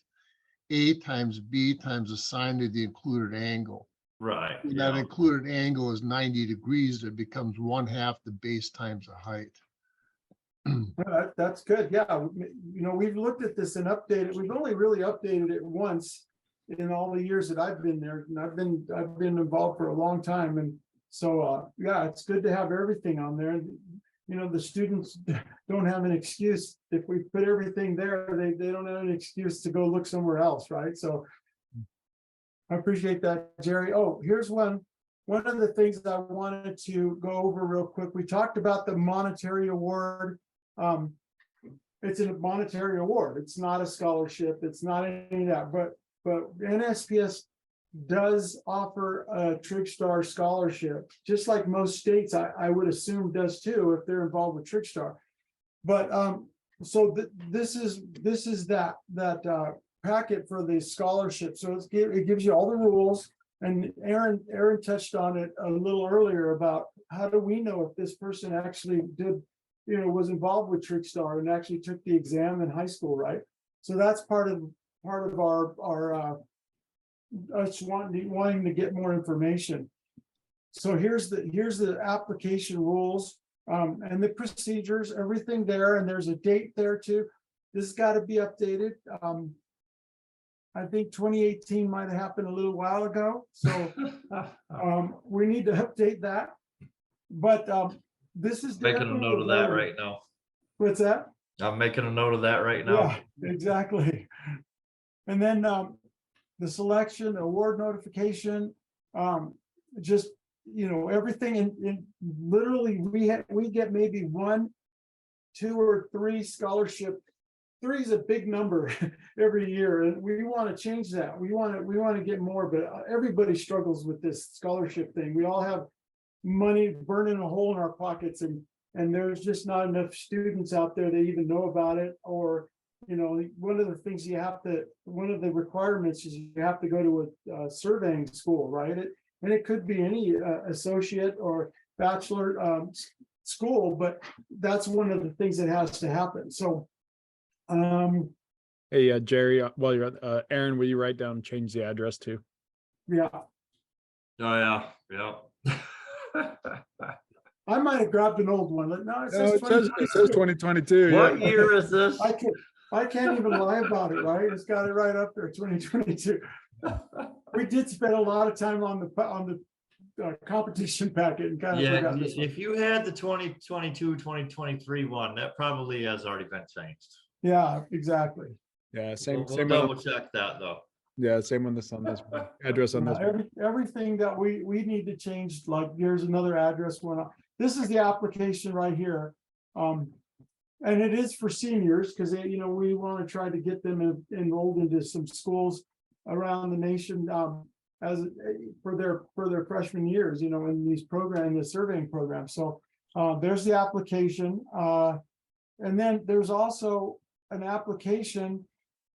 Speaker 4: A times B times the sine of the included angle.
Speaker 3: Right.
Speaker 4: When that included angle is 90 degrees, it becomes 1/2 the base times the height.
Speaker 2: That's good. Yeah, you know, we've looked at this and updated. We've only really updated it once in all the years that I've been there, and I've been involved for a long time. And so, yeah, it's good to have everything on there. You know, the students don't have an excuse. If we put everything there, they don't have an excuse to go look somewhere else, right? So I appreciate that, Jerry. Oh, here's one of the things that I wanted to go over real quick. We talked about the monetary award. It's a monetary award. It's not a scholarship. It's not any of that, but NSPS does offer a TrigStar scholarship, just like most states, I would assume does too, if they're involved with TrigStar. But so this is that packet for the scholarship. So it gives you all the rules. And Aaron touched on it a little earlier about how do we know if this person actually did, you know, was involved with TrigStar and actually took the exam in high school, right? So that's part of our us wanting to get more information. So here's the application rules and the procedures, everything there, and there's a date there too. This has got to be updated. I think 2018 might have happened a little while ago, so we need to update that. But this is
Speaker 3: making a note of that right now.
Speaker 2: What's that?
Speaker 3: I'm making a note of that right now.
Speaker 2: Yeah, exactly. And then the selection, the award notification, just, you know, everything in literally we get maybe 1, 2, or 3 scholarship. 3 is a big number every year, and we want to change that. We want to get more, but everybody struggles with this scholarship thing. We all have money burning a hole in our pockets, and there's just not enough students out there that even know about it. Or, you know, one of the things one of the requirements is you have to go to a surveying school, right? And it could be any associate or bachelor school, but that's one of the things that has to happen. So.
Speaker 1: Hey, Jerry, while you're at Aaron, will you write down, change the address too?
Speaker 2: Yeah.
Speaker 3: Oh yeah.
Speaker 2: I might have grabbed an old one. No, it
Speaker 1: No,
Speaker 2: says
Speaker 1: it says
Speaker 2: 2022.
Speaker 1: 2022.
Speaker 3: What
Speaker 1: Yeah.
Speaker 3: year is this?
Speaker 2: I can't even lie about it, right? It's got it right up there, 2022. We did spend a lot of time on the competition packet and kind of
Speaker 3: Yeah,
Speaker 2: forgot this one.
Speaker 3: if you had the 2022, 2023 one, that probably has already been changed.
Speaker 2: Yeah, exactly.
Speaker 1: Yeah.
Speaker 3: We'll
Speaker 1: Same
Speaker 3: double
Speaker 1: one.
Speaker 3: check that though.
Speaker 1: Yeah. Same one on this one. Address on this one.
Speaker 2: Everything that we need to change, like here's another address one. This is the application right here. And it is for seniors because we want to try to get them enrolled into some schools around the nation as for their freshman years, in these programs, the surveying program. So there's the application. And then there's also an application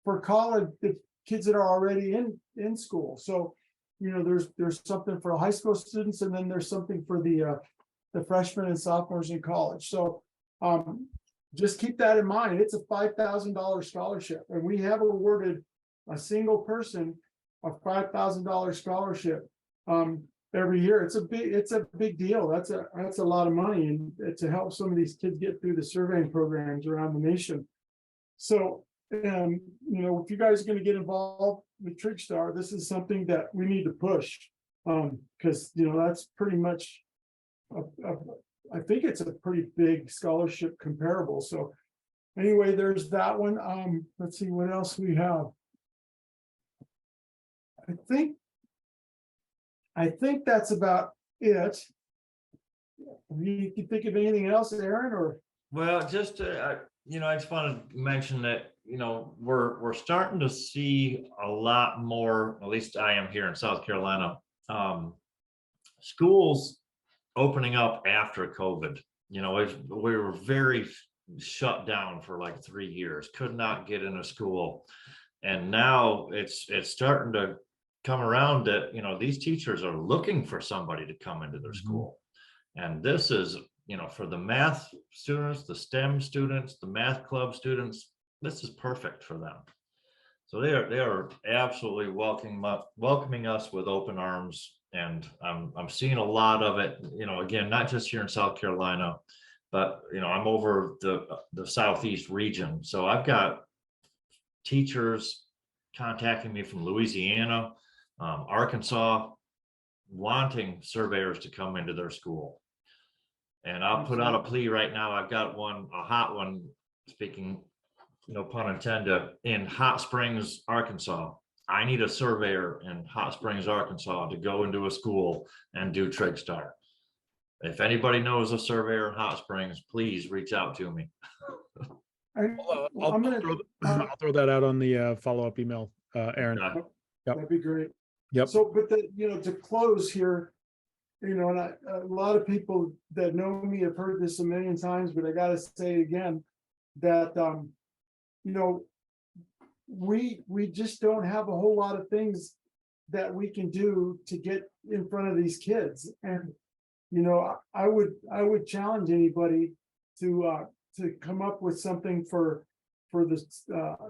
Speaker 2: for college, the kids that are already in school. So, there's something for high school students, and then there's something for the freshmen and sophomores in college. So just keep that in mind. It's a $5,000 scholarship, and we have awarded a single person a $5,000 scholarship every year. It's a big deal. That's a lot of money, and to help some of these kids get through the surveying programs around the nation. So, if you guys are going to get involved with TrigStar, this is something that we need to push because that's pretty much I think it's a pretty big scholarship comparable. So anyway, there's that one. Let's see what else we have. I think that's about it. You can think of anything else, Aaron, or?
Speaker 3: Well, just I just want to mention that we're starting to see a lot more. At least I am here in South Carolina. Schools opening up after COVID. We were very shut down for like 3 years. Could not get into school, and now it's starting to come around that these teachers are looking for somebody to come into their school, and this is. For the math students, the STEM students, the math club students, this is perfect for them. So they are absolutely welcoming us with open arms, and I'm seeing a lot of it. Again, not just here in South Carolina, but I'm over the Southeast region. So I've got teachers contacting me from Louisiana, Arkansas, wanting surveyors to come into their school. And I'll put out a plea right now. I've got a hot one, speaking, no pun intended, in Hot Springs, Arkansas. I need a surveyor in Hot Springs, Arkansas to go into a school and do TrigStar. If anybody knows a surveyor in Hot Springs, please reach out to me.
Speaker 1: I'll throw that out on the follow-up email, Aaron.
Speaker 3: Okay.
Speaker 1: Yep.
Speaker 2: That'd be great.
Speaker 1: Yep.
Speaker 2: So, but to close here, and a lot of people that know me have heard this a million times, but I got to say it again, that, we just don't have a whole lot of things that we can do to get in front of these kids. And, I would challenge anybody to come up with something for this,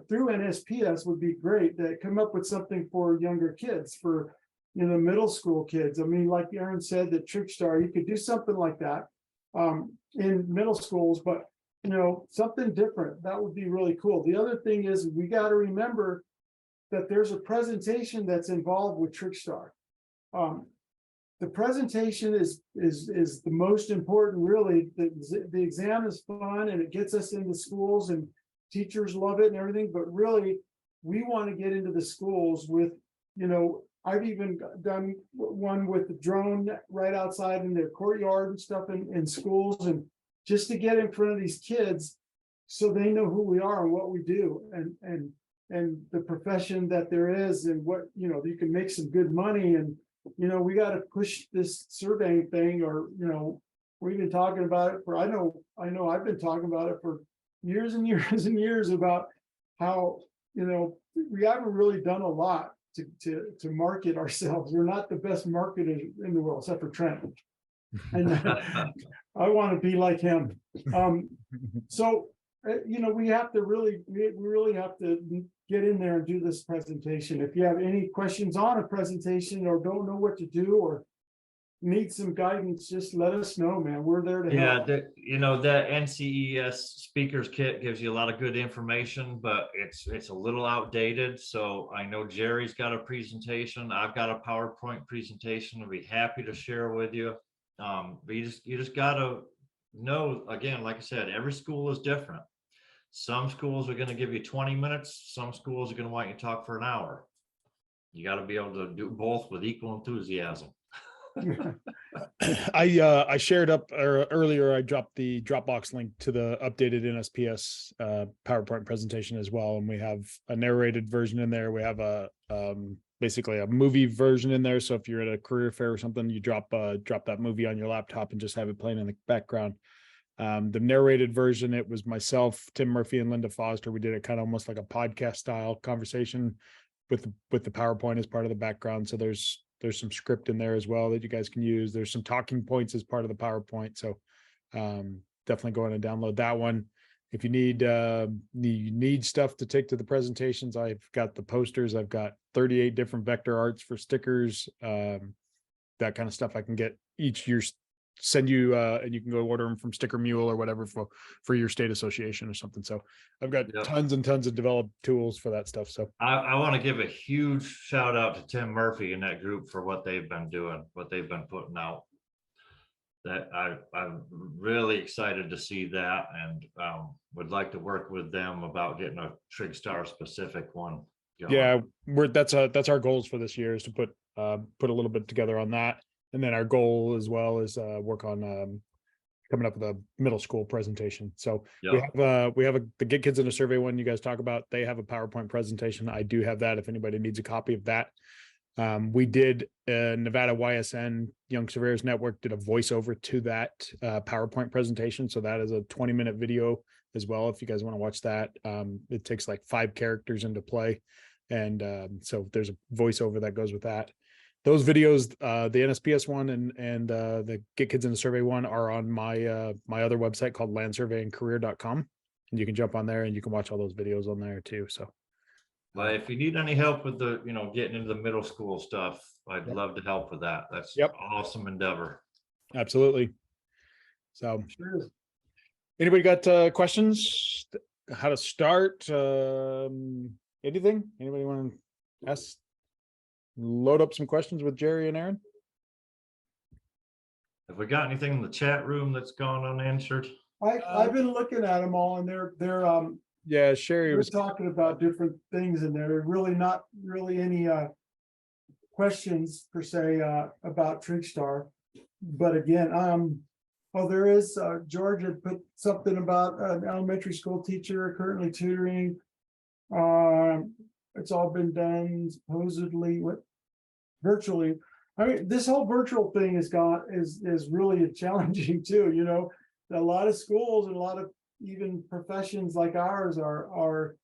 Speaker 2: through NSPS would be great, that come up with something for younger kids, for middle school kids. I mean, like Aaron said, that TrigStar, you could do something like that in middle schools, but something different. That would be really cool. The other thing is we got to remember that there's a presentation that's involved with TrigStar. The presentation is the most important, really. The exam is fun and it gets us into schools and teachers love it and everything, but really we want to get into the schools with, I've even done one with the drone right outside in their courtyard and stuff in schools, and just to get in front of these kids so they know who we are and what we do and the profession that there is, and what, you can make some good money. And, we got to push this surveying thing, or, we've been talking about it for, I know I've been talking about it for years and years and years about how, we haven't really done a lot to market ourselves. We're not the best marketers in the world, except for Trent. And I want to be like him. So, we have to we really have to get in there and do this presentation. If you have any questions on a presentation or don't know what to do, or need some guidance, just let us know, man. We're there to
Speaker 3: Yeah,
Speaker 2: help.
Speaker 3: that NCES speakers kit gives you a lot of good information, but it's a little outdated. So I know Jerry's got a presentation. I've got a PowerPoint presentation. I'd be happy to share with you. But you just gotta know, again, like I said, every school is different. Some schools are going to give you 20 minutes. Some schools are going to want you to talk for an hour. You got to be able to do both with equal enthusiasm.
Speaker 1: I shared up earlier. I dropped the Dropbox link to the updated NSPS PowerPoint presentation as well, and we have a narrated version in there. We have a basically a movie version in there. So if you're at a career fair or something, you drop that movie on your laptop and just have it playing in the background. The narrated version, it was myself, Tim Murphy, and Linda Foster. We did it kind of almost like a podcast style conversation with the PowerPoint as part of the background. So there's some script in there as well that you guys can use. There's some talking points as part of the PowerPoint. So definitely go in and download that one. If you need stuff to take to the presentations, I've got the posters. I've got 38 different vector arts for stickers, that kind of stuff I can get each year, send you, and you can go order them from Sticker Mule or whatever for your state association or something. So I've got tons and tons of developed tools for that stuff. So
Speaker 3: I want to give a huge shout out to Tim Murphy and that group for what they've been doing, what they've been putting out. That I'm really excited to see that, and would like to work with them about getting a TrigStar specific one going.
Speaker 1: Yeah, that's our goals for this year, is to put a little bit together on that. And then our goal as well is work on coming up with a middle school presentation. So we have the Get Kids in a Survey one you guys talk about. They have a PowerPoint presentation. I do have that if anybody needs a copy of that. We did Nevada YSN Young Surveyors Network did a voiceover to that PowerPoint presentation. So that is a 20-minute video as well. If you guys want to watch that, it takes like 5 characters into play. And so there's a voiceover that goes with that. Those videos, the NSPS one and the Get Kids in the Survey one, are on my my other website called landsurveyingcareer.com. And you can jump on there and you can watch all those videos on there too. So
Speaker 3: but if you need any help with the, getting into the middle school stuff, I'd love to help with that. That's awesome endeavor.
Speaker 1: Absolutely. So
Speaker 2: Sure.
Speaker 1: Anybody got questions? How to start? Anything? Anybody want to ask? Load up some questions with Jerry and Aaron.
Speaker 3: Have we got anything in the chat room that's gone unanswered?
Speaker 2: I've been looking at them all, and
Speaker 1: Yeah, Sherry
Speaker 2: we're
Speaker 1: was
Speaker 2: talking about different things, and there are really not really any questions per se about TrigStar. But again, there is George had put something about an elementary school teacher currently tutoring. It's all been done supposedly virtually. I mean, this whole virtual thing is really challenging too. A lot of schools and a lot of even professions like ours are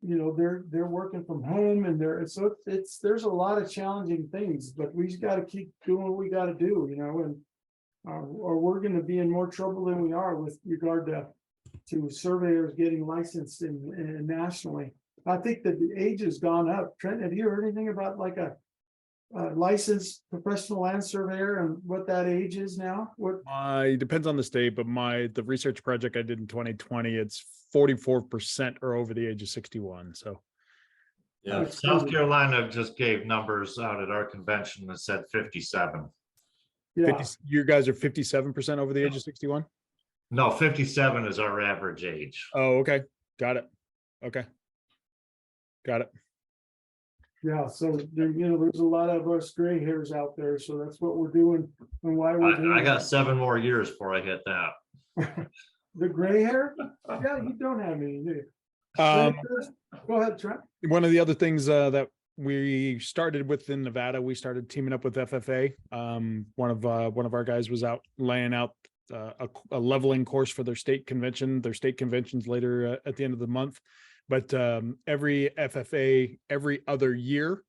Speaker 2: they're working from home, and there's a lot of challenging things, but we just got to keep doing what we got to do, and or we're going to be in more trouble than we are with regard to surveyors getting licensed in nationally. I think that the age has gone up. Trent, have you heard anything about like a licensed professional land surveyor and what that age is now?
Speaker 1: it depends on the state, but the research project I did in 2020, it's 44% are over the age of 61. So
Speaker 3: yeah, South Carolina just gave numbers out at our convention that said 57.
Speaker 2: Yeah.
Speaker 1: 50, you guys are 57% over the age of 61?
Speaker 3: No, 57 is our average age.
Speaker 1: Oh, okay. Got it. Okay. Got it.
Speaker 2: Yeah, so there's a lot of us gray hairs out there, so that's what we're doing and why we're doing.
Speaker 3: I got 7 more years before I hit that.
Speaker 2: The gray hair? Yeah, you don't have any, do you? Go ahead, Trent.
Speaker 1: One of the other things that we started with in Nevada, we started teaming up with FFA. One of our guys was out laying out a leveling course for their state convention. Their state convention's later at the end of the month. But every FFA, every other year,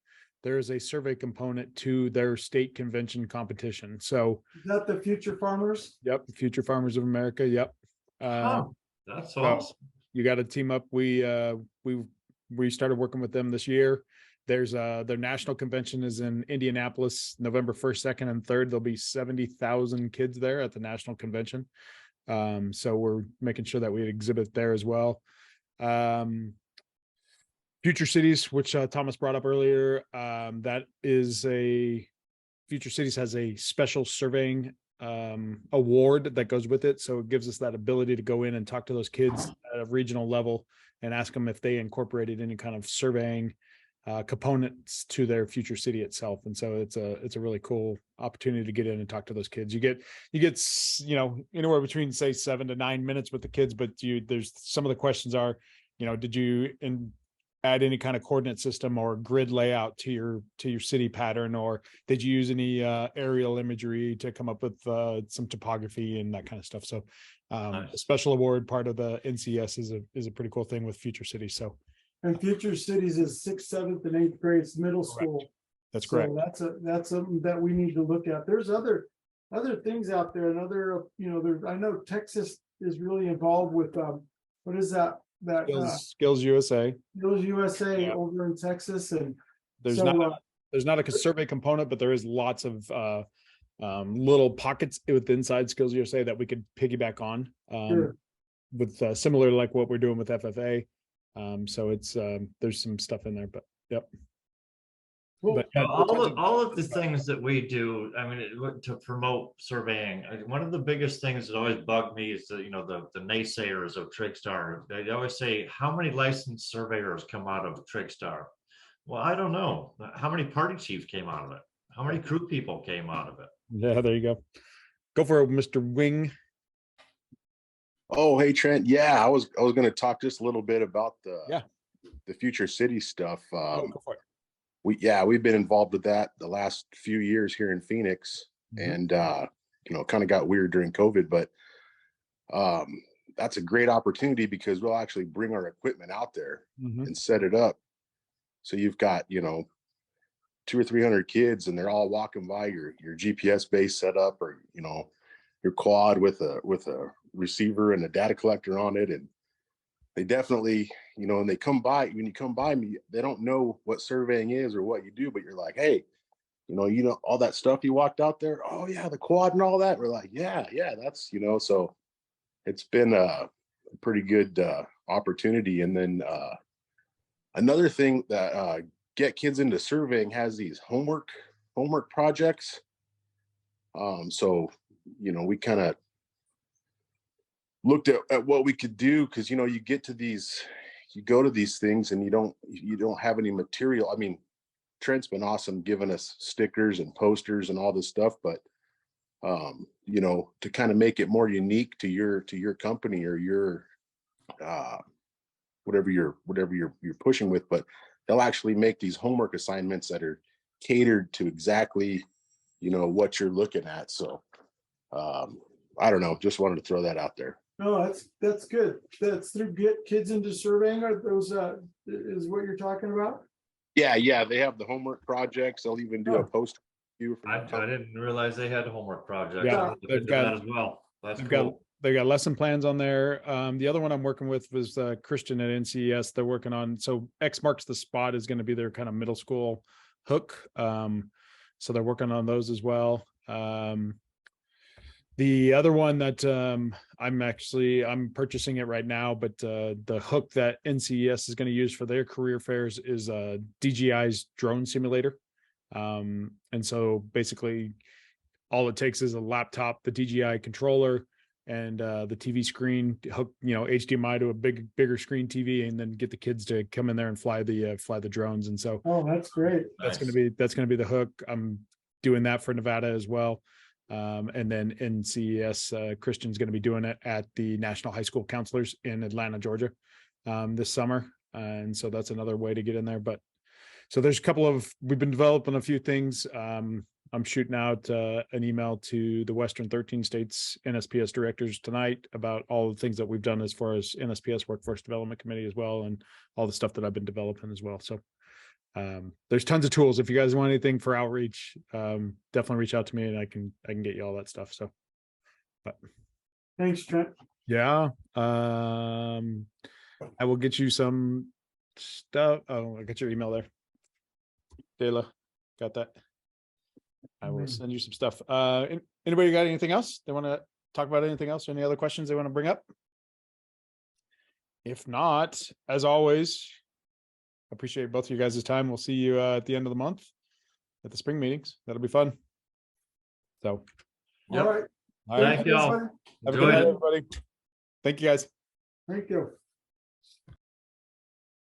Speaker 1: there is a survey component to their state convention competition. So
Speaker 2: is that the Future Farmers?
Speaker 1: Yep, Future Farmers of America. Yep.
Speaker 3: That's awesome.
Speaker 1: You got to team up. We started working with them this year. there's their national convention is in Indianapolis, November 1st, 2nd, and 3rd. There'll be 70,000 kids there at the national convention. So we're making sure that we exhibit there as well. Future Cities, which Thomas brought up earlier, that is Future Cities has a special surveying award that goes with it. So it gives us that ability to go in and talk to those kids at a regional level and ask them if they incorporated any kind of surveying components to their future city itself. And so it's a really cool opportunity to get in and talk to those kids. You get anywhere between say 7 to 9 minutes with the kids, but there's some of the questions are, did you add any kind of coordinate system or grid layout to your city pattern, or did you use any aerial imagery to come up with some topography and that kind of stuff? So
Speaker 3: Nice.
Speaker 1: a special award part of the NCS is a pretty cool thing with Future Cities. So
Speaker 2: And Future Cities is 6th, 7th, and 8th grades, middle school.
Speaker 1: that's
Speaker 2: So
Speaker 1: correct.
Speaker 2: that's something that we need to look at. There's other things out there, and other, I know Texas is really involved with what is that?
Speaker 1: Skills USA.
Speaker 2: Skills USA
Speaker 1: Yeah.
Speaker 2: over in Texas, and
Speaker 1: There's
Speaker 2: so,
Speaker 1: not a survey component, but there is lots of little pockets inside Skills USA that we could piggyback on
Speaker 2: sure.
Speaker 1: with similar like what we're doing with FFA. So it's there's some stuff in there, but yep.
Speaker 2: Cool.
Speaker 1: But
Speaker 3: All of the things that we do, I mean, to promote surveying, one of the biggest things that always bugged me is the naysayers of TrigStar. They always say, how many licensed surveyors come out of TrigStar? Well, I don't know. How many party chiefs came out of it? How many crew people came out of it?
Speaker 1: yeah, there you go. Go for it, Mr. Wing.
Speaker 5: Oh, hey Trent. Yeah, I was going to talk just a little bit about
Speaker 1: Yeah.
Speaker 5: the Future City stuff.
Speaker 1: Go for it.
Speaker 5: We've been involved with that the last few years here in Phoenix,
Speaker 1: Mhm.
Speaker 5: and kind of got weird during COVID, but that's a great opportunity because we'll actually bring our equipment out there
Speaker 1: Mhm.
Speaker 5: and set it up. So you've got 200 or 300 kids, and they're all walking by your GPS base setup, or your quad with a receiver and a data collector on it. And they definitely, when you come by me, they don't know what surveying is or what you do, but you're like, hey, all that stuff you walked out there. Oh yeah, the quad and all that. We're like, yeah, that's, so it's been a pretty good opportunity. And then another thing that get kids into surveying has these homework projects. So we kind of looked at what we could do, because you go to these things and you don't have any material. I mean, Trent's been awesome giving us stickers and posters and all this stuff, but to kind of make it more unique to your company or your whatever you're pushing with. But they'll actually make these homework assignments that are catered to exactly what you're looking at. So I don't know, just wanted to throw that out there.
Speaker 2: No, that's good. That's through Get Kids into Surveying. Are those is what you're talking about?
Speaker 5: Yeah, they have the homework projects. They'll even do a post review
Speaker 3: I didn't realize they had homework projects.
Speaker 1: Yeah,
Speaker 3: I'll look into that as well. That's cool.
Speaker 1: They've got lesson plans on there. The other one I'm working with was Christian at NCES. They're working on, so X marks the spot is going to be their kind of middle school hook. So they're working on those as well. The other one that I'm purchasing it right now, but the hook that NCES is going to use for their career fairs is DJI's drone simulator. And so basically all it takes is a laptop, the DJI controller, and the TV screen, hook HDMI to a bigger screen TV, and then get the kids to come in there and fly the drones. And so
Speaker 2: That's great.
Speaker 1: that's going to be the hook. I'm doing that for Nevada as well. And then NCES, Christian's going to be doing it at the National High School Counselors in Atlanta, Georgia, this summer. And so that's another way to get in there. But so there's we've been developing a few things. I'm shooting out an email to the Western 13 states NSPS directors tonight about all the things that we've done as far as NSPS Workforce Development Committee as well, and all the stuff that I've been developing as well. So there's tons of tools. If you guys want anything for outreach, definitely reach out to me and I can get you all that stuff. So, but
Speaker 2: Thanks, Trent.
Speaker 1: yeah, I will get you some stuff. Oh, I got your email there. Dela, got that. I will
Speaker 2: Mhm.
Speaker 1: send you some stuff. Anybody got anything else? They want to talk about anything else? Or any other questions they want to bring up? If not, as always, appreciate both of you guys' time. We'll see you at the end of the month at the spring meetings. That'll be fun. So,
Speaker 3: Yep.
Speaker 2: All right.
Speaker 1: all right.
Speaker 3: Thank y'all.
Speaker 1: Have a good
Speaker 3: Enjoy
Speaker 1: night,
Speaker 3: it.
Speaker 1: everybody. Thank you, guys.
Speaker 2: Thank you.